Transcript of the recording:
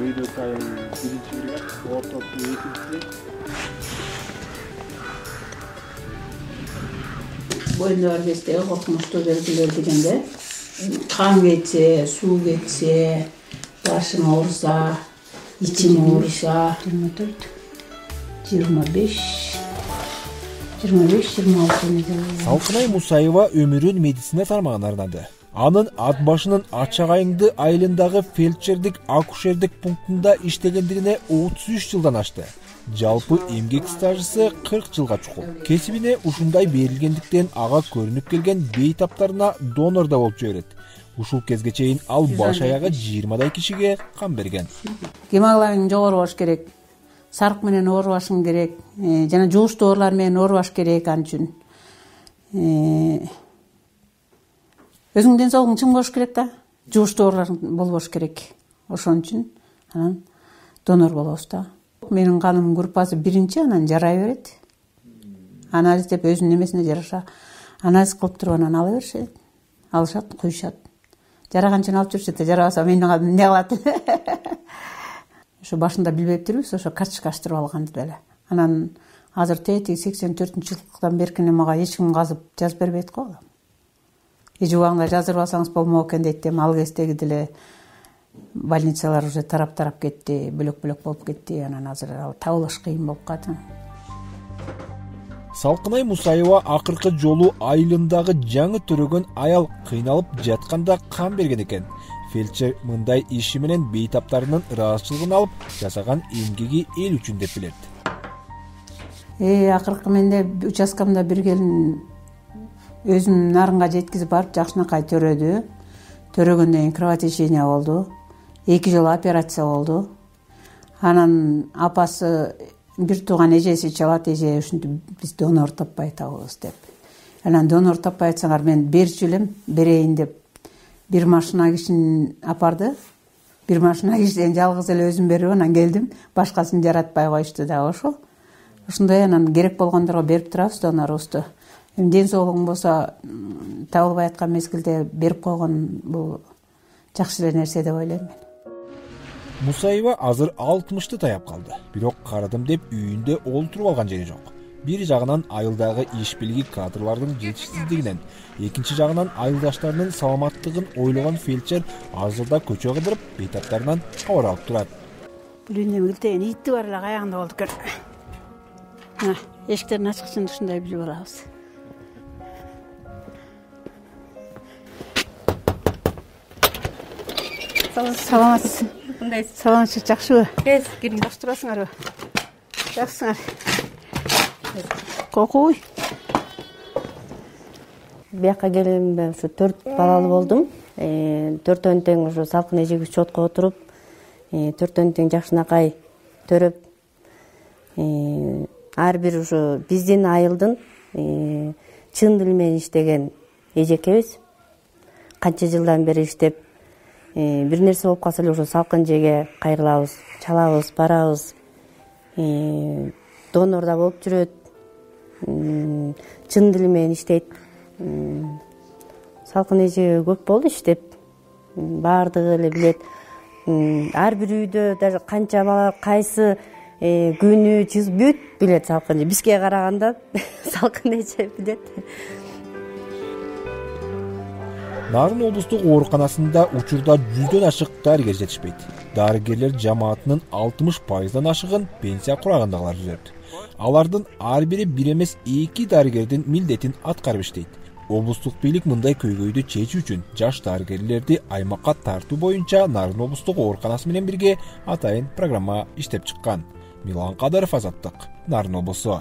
өйдө сайын биринчи бригада, ортопту экинчиси. Boyunda var кезде korkmuştu belgiler degende. Kan geçse, su geçse, başın ağrısa, için ağrısa. 24, 25, 26 Салкынай Мусаева өмүрүн медицина тармагына арнады. Анын ат башынын Ачагайыңды айылындагы фельдшердик акушердик пунктунда иштегендигине 33 жылдан ашты. Жалпы эмгек стажысы 40 жылга чукул. Кесибине ушундай берилгендиктен ага көрүнүп келген бейтаптарына донор да болуп жүрөт. Ушул кезге чейин ал баш аягы 20дай кишиге кан берген. Гемоглобин жогору болуш керек. Сарык менен оорубашың керек. Жана жугуштуу оорулар менен оорубаш керек ал үчүн. Өзүңдүн ден соолугуң чың болуш керек да. Жугуштуу оорулар болбош керек. Ошон үчүн анан донор болобуз да. Менин каным группасы биринчи, анан жарай берет. Анализ деп өзүнүн эмесине жараша анализ кылып туруп анан ала беришет. Алышат, куйушат. Жараганчын алып жүрүшөт, жарабаса менин каным эмне кылат? Ошо башында билбептирбиз, ошо карточка аштырып алганды деле. Анан азыр тети 84-жылдан беркине мага эч ким казып жазып бербейт го. Эже убагында жаздырып алсаңыз болмок экен дейт, ал кездеги деле больницалар уже тарап кетти, бөлөк болуп кетти. Анан азыр ал табылыш кыйын болуп калды. Салкынай Мусаева акыркы жолу айылындагы жаңы төрөгөн аял кыйналып жатканда кан берген экен. Фельдшер мындай иши менен бейтаптарынын ыраазычылыгын алып, жасаган эмгеги эл үчүн деп билет. Акыркы менде участкамда бир келин өзүнүн нарынга жеткизип барып жакшынакай төрөдү. Төрөгөндөн кийин кровотечение болду. 2 жолу операция болду. Анан апасы бир тууган эжеси чалат, эже ушинтип биз донор таппай атабыз деп. Анан донор таппай атсаңар мен берчү элем, берейин деп бир машина кишини апарды. Бир машина кишиден жалгыз эле өзүм берип анан келдим. Башкасын жаратпай коюшту да ошол. Ушундай анан керек болгондорго берип турабыз донорубузду. Ден соолугуң болсо табылбай аткан мезгилде берип койгон бул жакшы эле нерсе деп ойлойм мен. Мусаева азыр 60-ты таяп калды. Бирок карадым деп үйүндө олтуруп алган жери жок. Бир жагынан айылдагы иш билги кадрлардын жетишсиздигинен, экинчи жагынан айылдаштарынын саламаттыгын ойлогон фельдшер азырда көчө кыдырып, бейтаптарынан кабар алып турат. Бул үйүндө милтеген итти бар эле аягында болду экен. Эшиктерин ачкычын ушундай билип алабыз. Саламатсыз. Саламатсыз, жакшыбы? Кириң, жакшы турасыңарбы? Жакшысыңар. Кокуй. Бияка келгенде ушу 4 балалы болдум. 4 тең ушу салкын эжеги учетко отуруп, 4 тең жакшынакай төрөп, ар бир ушу биздин айылдын чын дил менен иштеген эжекебиз. Канча жылдан бери иштеп, бир нерсе болуп калса эле ушу салкын эжеге кайрылабыз, чалабыз, барабыз. Донор да болуп жүрөт. Чын дил менен иштейт. Салкын эже көп болду иштеп. Баардыгы эле билет. Ар бир үйдө даже канча бала кайсы күнү бүт билет салкын эже. Бизге караганда салкын эже билет. Нарын облустук ооруканасында учурда 100дөн ашык дарыгер жетишпейт. Дарыгерлер жамаатынын 60%дан ашыгын пенсия курагындагылар түзөт. Алардын ар бири бир эмес 2 дарыгердин милдетин аткарып иштейт. Облустук бийлик мындай көйгөйдү чечүү үчүн жаш дарыгерлерди аймакка тартуу боюнча Нарын облустук ооруканасы менен бирге атайын программа иштеп чыккан. Милан Кадыров, Азаттык, Нарын облусу.